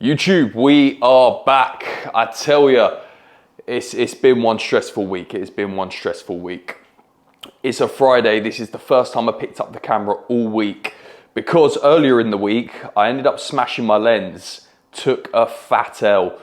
YouTube, we are back. I tell you, it's been one stressful week. It's been one stressful week. It's a Friday. This is the first time I picked up the camera all week because earlier in the week, I ended up smashing my lens, took a fat L.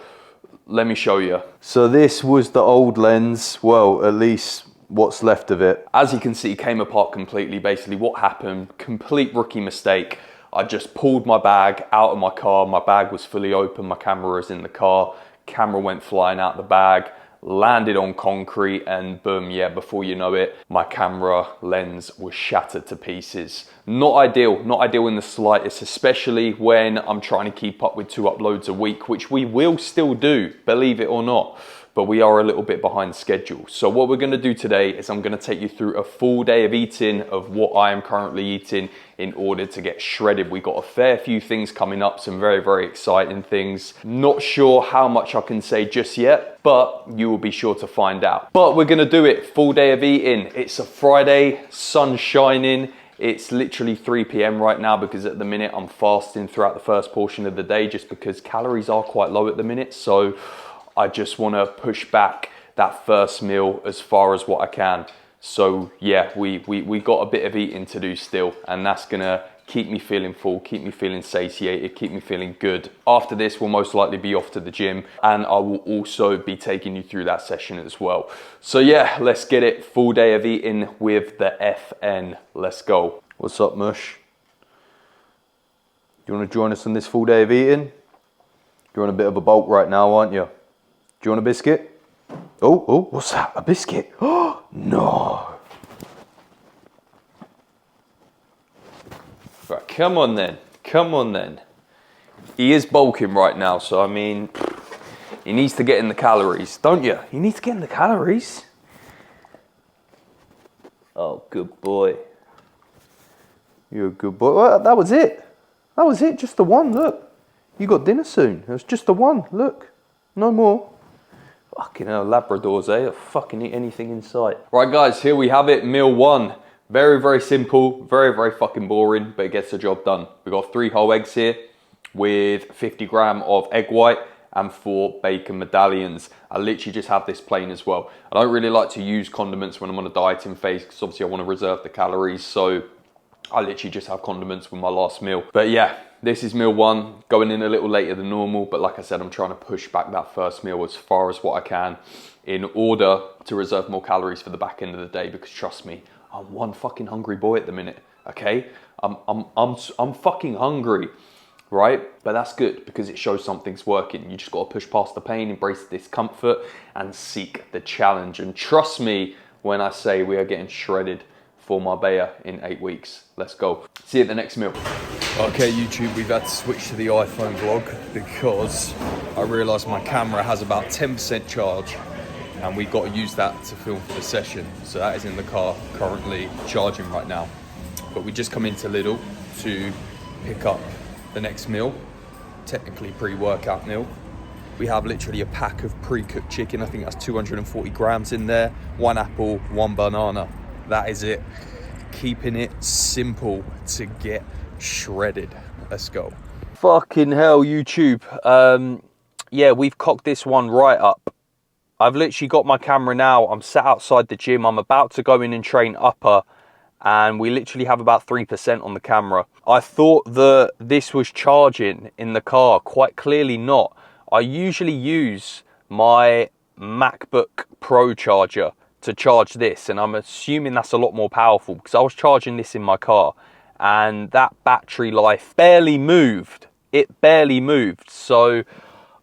Let me show you. So this was the old lens. Well, at least what's left of it. As you can see, it came apart completely. Basically what happened, complete rookie mistake. I just pulled my bag out of my car. My bag was fully open. My camera was in the car. Camera went flying out the bag, landed on concrete, and boom, yeah, before you know it, my camera lens was shattered to pieces. Not ideal in the slightest, especially when I'm trying to keep up with 2 uploads a week, which we will still do, believe it or not. But we are a little bit behind schedule. So what we're gonna do today is I'm gonna take you through a full day of eating of what I am currently eating in order to get shredded. We got a fair few things coming up, some very, very exciting things. Not sure how much I can say just yet, but you will be sure to find out. But we're gonna do it, full day of eating. It's a Friday, sun shining. It's literally 3 p.m. right now because at the minute I'm fasting throughout the first portion of the day just because calories are quite low at the minute. So I just want to push back that first meal as far as what I can. So yeah, we got a bit of eating to do still, and that's gonna keep me feeling full, keep me feeling satiated, keep me feeling good. After this, we'll most likely be off to the gym, and I will also be taking you through that session as well. So yeah, let's get it. Full day of eating with the FN. Let's go. What's up, Mush? You want to join us on this full day of eating? You're on a bit of a bulk right now, aren't you? Do you want a biscuit? Oh, what's that? A biscuit? Oh, no. Right, come on then. He is bulking right now, so I mean, he needs to get in the calories, don't you? You need to get in the calories. Oh, good boy. You're a good boy. Well, that was it. Just the one, look. You got dinner soon. It was just the one, look. No more. Fucking hell, Labradors, eh? They'll fucking eat anything in sight. Right, guys, here we have it, meal 1. Very, very simple, very, very fucking boring, but it gets the job done. We've got 3 whole eggs here with 50 gram of egg white and 4 bacon medallions. I literally just have this plain as well. I don't really like to use condiments when I'm on a dieting phase because obviously I want to reserve the calories, so I literally just have condiments with my last meal. But yeah, this is meal 1, going in a little later than normal, but like I said, I'm trying to push back that first meal as far as what I can in order to reserve more calories for the back end of the day, because trust me, I'm one fucking hungry boy at the minute, okay? I'm fucking hungry, right? But that's good because it shows something's working. You just gotta push past the pain, embrace the discomfort, and seek the challenge. And trust me when I say we are getting shredded for Marbella in 8 weeks. Let's go. See you at the next meal. Okay, YouTube, we've had to switch to the iPhone vlog because I realised my camera has about 10% charge and we've got to use that to film for the session. So that is in the car, currently charging right now. But we just come into Lidl to pick up the next meal, technically pre-workout meal. We have literally a pack of pre-cooked chicken. I think that's 240 grams in there. 1 apple, 1 banana. That is it. Keeping it simple to get shredded. Let's go. Fucking hell, YouTube. Yeah, we've cocked this one right up. I've literally got my camera now. I'm sat outside the gym. I'm about to go in and train upper, and we literally have about 3% on the camera. I thought that this was charging in the car. Quite clearly not. I usually use my MacBook Pro charger to charge this, and I'm assuming that's a lot more powerful because I was charging this in my car and that battery life barely moved. It barely moved. So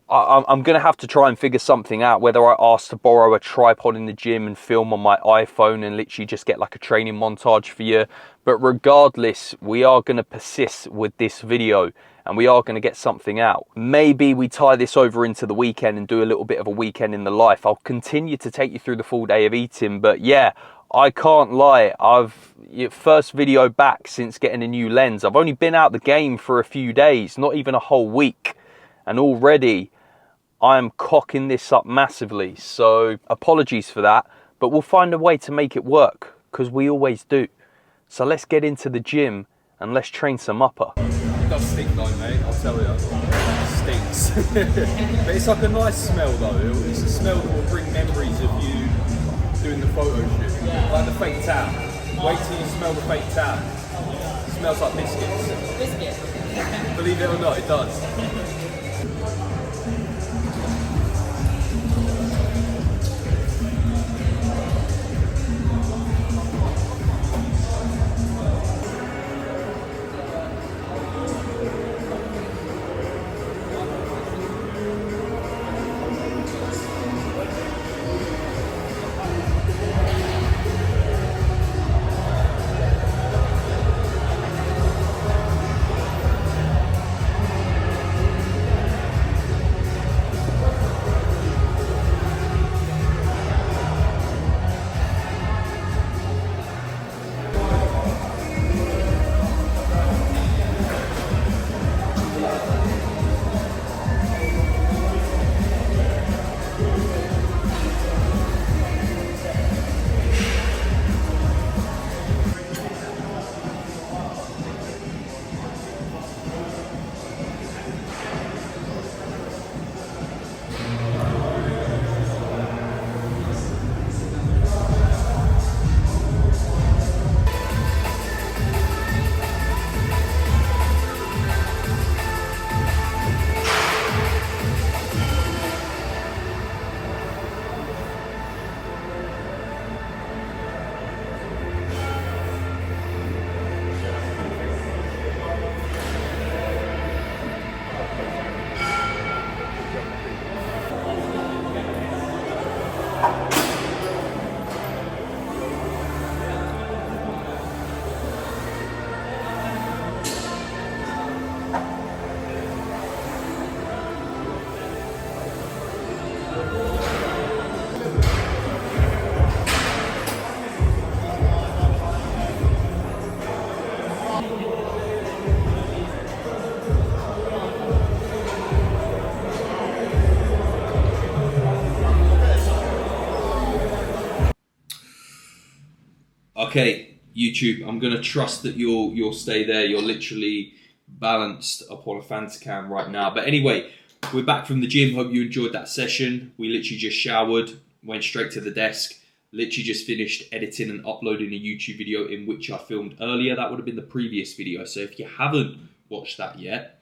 I'm gonna have to try and figure something out, whether I ask to borrow a tripod in the gym and film on my iPhone and literally just get like a training montage for you. But regardless, we are gonna persist with this video and we are going to get something out. Maybe we tie this over into the weekend and do a little bit of a weekend in the life. I'll continue to take you through the full day of eating, but yeah, I can't lie. First video back since getting a new lens. I've only been out the game for a few days, not even a whole week, and already I am cocking this up massively. So apologies for that, but we'll find a way to make it work because we always do. So let's get into the gym and let's train some upper. It does stink though, mate, I'll tell you. It stinks. But it's like a nice smell though. It's a smell that will bring memories of you doing the photo shoot. Like the fake tab. Wait till you smell the fake tab. It smells like biscuits. Biscuit. Believe it or not, it does. Okay, YouTube, I'm going to trust that you'll stay there. You're literally balanced upon a Fanticam right now. But anyway, we're back from the gym. Hope you enjoyed that session. We literally just showered, went straight to the desk, literally just finished editing and uploading a YouTube video in which I filmed earlier. That would have been the previous video. So if you haven't watched that yet,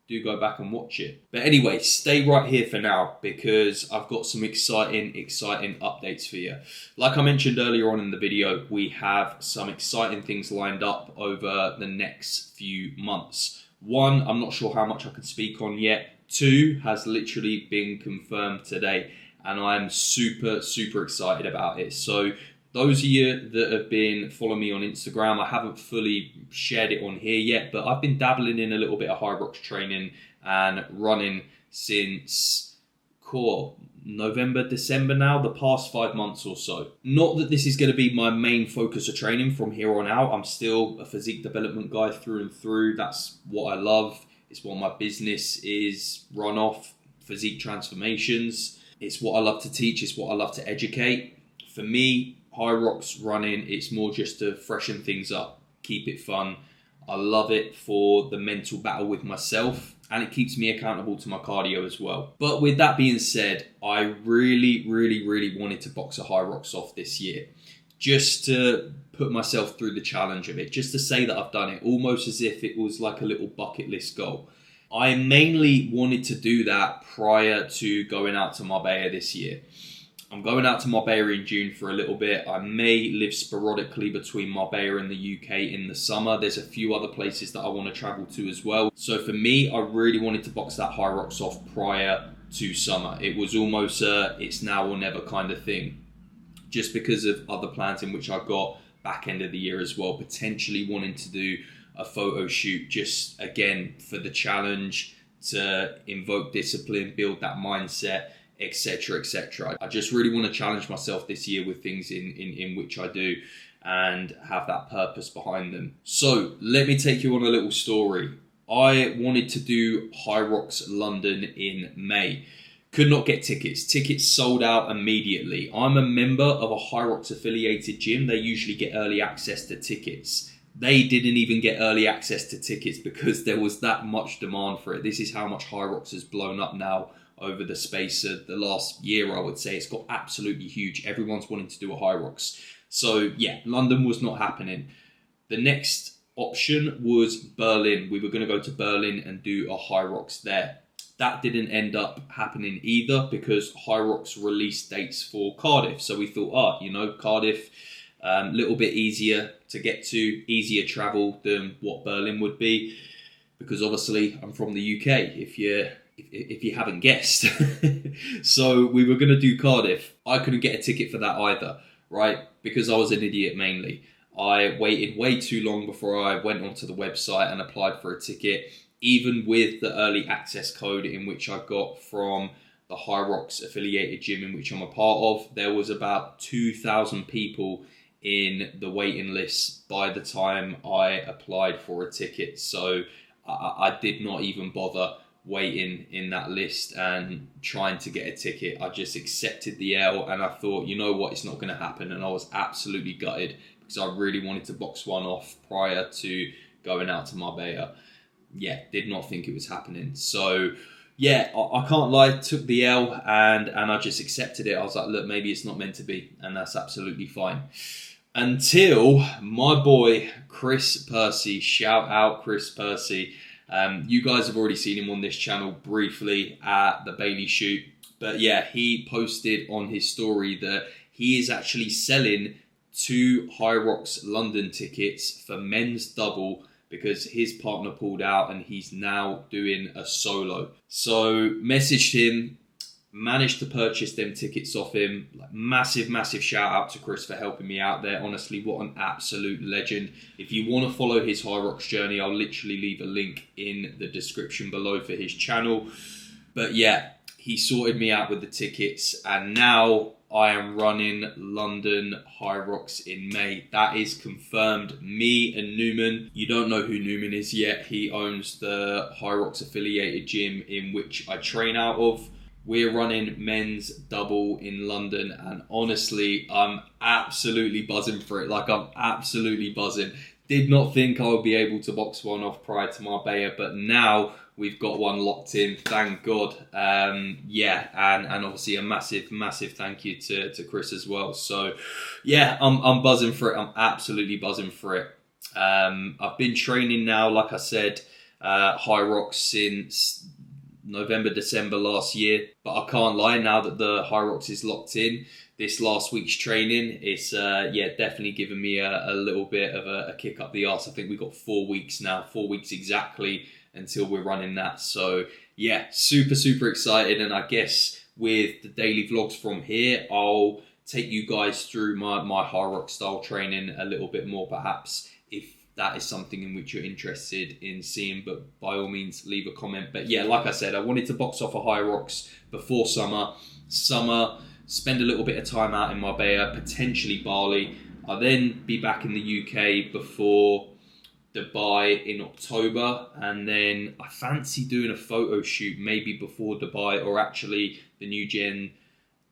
do go back and watch it. But anyway, stay right here for now because I've got some exciting updates for you. Like I mentioned earlier on in the video, we have some exciting things lined up over the next few months. One, I'm not sure how much I can speak on yet. Two, has literally been confirmed today and I'm super excited about it. So those of you that have been following me on Instagram, I haven't fully shared it on here yet, but I've been dabbling in a little bit of Hyrox training and running since November, December now, the past 5 months or so. Not that this is going to be my main focus of training from here on out. I'm still a physique development guy through and through. That's what I love. It's what my business is run off, physique transformations. It's what I love to teach. It's what I love to educate. For me, Hyrox running, it's more just to freshen things up, keep it fun. I love it for the mental battle with myself and it keeps me accountable to my cardio as well. But with that being said, I really wanted to box a Hyrox off this year just to put myself through the challenge of it, just to say that I've done it, almost as if it was like a little bucket list goal. I mainly wanted to do that prior to going out to Marbella this year. I'm going out to Marbella in June for a little bit. I may live sporadically between Marbella and the UK in the summer. There's a few other places that I want to travel to as well. So for me, I really wanted to box that Hyrox off prior to summer. It was almost a it's now or never kind of thing. Just because of other plans in which I've got back end of the year as well. Potentially wanting to do a photo shoot just again for the challenge, to invoke discipline, build that mindset, etc. I just really want to challenge myself this year with things in which I do and have that purpose behind them. So let me take you on a little story. I wanted to do Hyrox London in May. Could not get tickets. Tickets sold out immediately. I'm a member of a Hyrox affiliated gym. They usually get early access to tickets. they didn't even get early access to tickets because there was that much demand for it. This is how much Hyrox has blown up now over the space of the last year, I would say. It's got absolutely huge. Everyone's wanting to do a Hyrox. So yeah, London was not happening. The next option was Berlin. We were going to go to Berlin and do a Hyrox there. That didn't end up happening either because Hyrox released dates for Cardiff. So we thought, Cardiff, a little bit easier to get to, easier travel than what Berlin would be. Because obviously I'm from the UK, if you haven't guessed. So we were going to do Cardiff. I couldn't get a ticket for that either, right? Because I was an idiot mainly. I waited way too long before I went onto the website and applied for a ticket. Even with the early access code in which I got from the Hyrox affiliated gym in which I'm a part of, there was about 2,000 people in the waiting list by the time I applied for a ticket. So I did not even bother waiting in that list and trying to get a ticket. I just accepted the L and I thought, you know what, it's not going to happen. And I was absolutely gutted because I really wanted to box one off prior to going out to Marbella. Yeah, did not think it was happening. So yeah, I can't lie, took the L and I just accepted it. I was like, look, maybe it's not meant to be, and that's absolutely fine. Until my boy Chris Percy, shout out Chris Percy. You guys have already seen him on this channel briefly at the Bailey shoot. But yeah, he posted on his story that he is actually selling 2 Hyrox London tickets for men's double because his partner pulled out and he's now doing a solo. So messaged him, managed to purchase them tickets off him. Like, massive shout out to Chris for helping me out there. Honestly, what an absolute legend. If you want to follow his Hyrox journey, I'll literally leave a link in the description below for his channel. But yeah, he sorted me out with the tickets and now I am running London Hyrox in May. That is confirmed. Me and Newman. You don't know who Newman is yet. He owns the Hyrox affiliated gym in which I train out of. We're running men's double in London and honestly, I'm absolutely buzzing for it. Like, I'm absolutely buzzing. Did not think I would be able to box one off prior to Marbella, but now we've got one locked in, thank God. Yeah, and obviously a massive thank you to Chris as well. So yeah, I'm buzzing for it. I'm absolutely buzzing for it. I've been training now, like I said, Hyrox since November, December last year. But I can't lie, now that the Hyrox is locked in, this last week's training, it's definitely given me a little bit of a kick up the arse. I think we've got 4 weeks now, 4 weeks exactly until we're running that. So yeah, super excited. And I guess with the daily vlogs from here, I'll take you guys through my Hyrox style training a little bit more, perhaps, if that is something in which you're interested in seeing. But by all means, leave a comment. But yeah, like I said, I wanted to box off a Hyrox before summer, spend a little bit of time out in Marbella, potentially Bali. I'll then be back in the UK before Dubai in October, and then I fancy doing a photo shoot maybe before Dubai, or actually the New Gen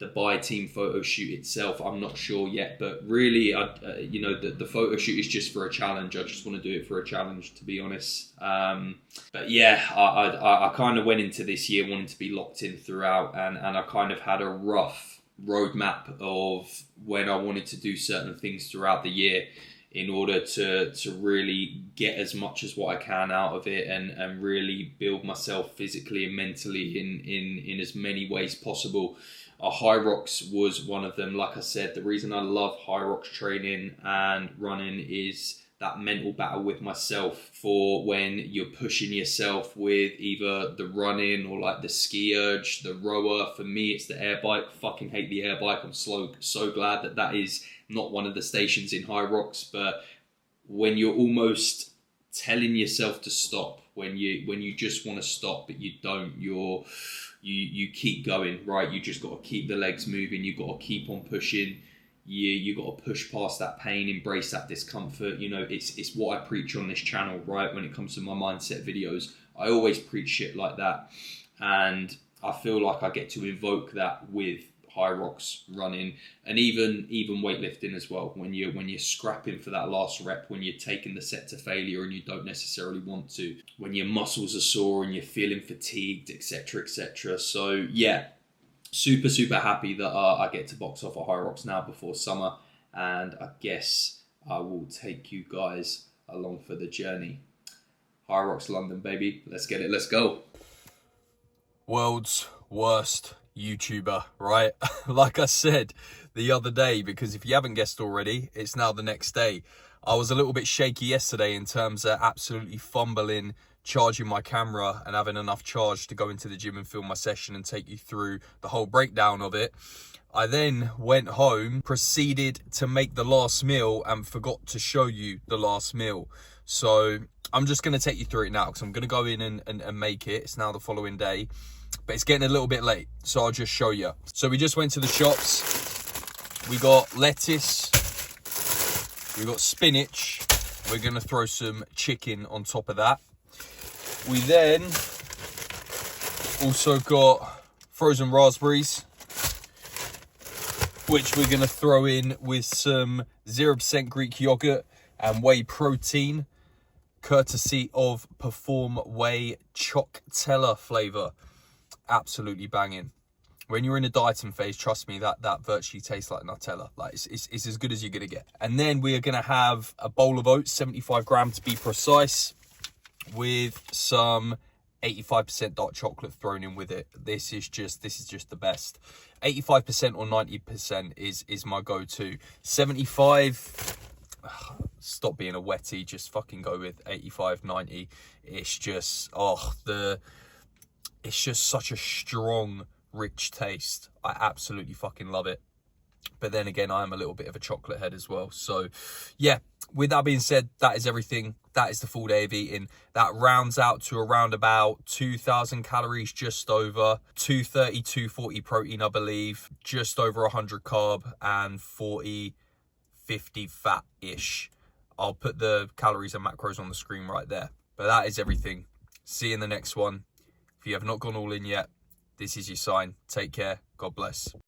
Dubai team photo shoot itself. I'm not sure yet, but really, the photo shoot is just for a challenge. I just want to do it for a challenge, to be honest. But yeah, I kind of went into this year wanting to be locked in throughout, and I kind of had a rough roadmap of when I wanted to do certain things throughout the year, in order to really get as much as what I can out of it and really build myself physically and mentally in as many ways possible. Hyrox was one of them. Like I said, the reason I love Hyrox training and running is that mental battle with myself for when you're pushing yourself with either the running or like the ski urge, the rower. For me, it's the air bike. Fucking hate the air bike. I'm so glad that is not one of the stations in Hyrox. But when you're almost telling yourself to stop, when you just want to stop but you don't, you keep going, right? You just got to keep the legs moving. You got to keep on pushing. You got to push past that pain, embrace that discomfort. You know, it's what I preach on this channel, right? When it comes to my mindset videos, I always preach shit like that, and I feel like I get to invoke that with high rocks, running, and even weightlifting as well. When you're scrapping for that last rep, when you're taking the set to failure and you don't necessarily want to, when your muscles are sore and you're feeling fatigued, etc., etc. So yeah, super happy that I get to box off at High Rocks now before summer, and I guess I will take you guys along for the journey. High Rocks London, baby. Let's get it. Let's go. World's worst YouTuber, right? Like I said the other day, because if you haven't guessed already, it's now the next day. I was a little bit shaky yesterday in terms of absolutely fumbling charging my camera and having enough charge to go into the gym and film my session and take you through the whole breakdown of it. I then went home, proceeded to make the last meal and forgot to show you the last meal. So I'm just going to take you through it now because I'm going to go in and make it. It's now the following day, but it's getting a little bit late, so I'll just show you. So we just went to the shops. We got lettuce, we got spinach. We're going to throw some chicken on top of that. We then also got frozen raspberries, which we're going to throw in with some 0% Greek yogurt and whey protein, courtesy of Perform Whey Choctella flavour. Absolutely banging. When you're in a dieting phase, trust me, that virtually tastes like Nutella. Like it's as good as you're going to get. And then we are going to have a bowl of oats, 75 grams to be precise, with some 85% dark chocolate thrown in with it. This is just the best. 85% or 90% is my go-to. 75, stop being a wetty, just fucking go with 85, 90. It's just, it's just such a strong, rich taste. I absolutely fucking love it. But then again, I am a little bit of a chocolate head as well. So yeah, with that being said, that is everything. That is the full day of eating. That rounds out to around about 2,000 calories, just over 230, 240 protein, I believe, just over 100 carb and 40, 50 fat-ish. I'll put the calories and macros on the screen right there. But that is everything. See you in the next one. If you have not gone all in yet, this is your sign. Take care. God bless.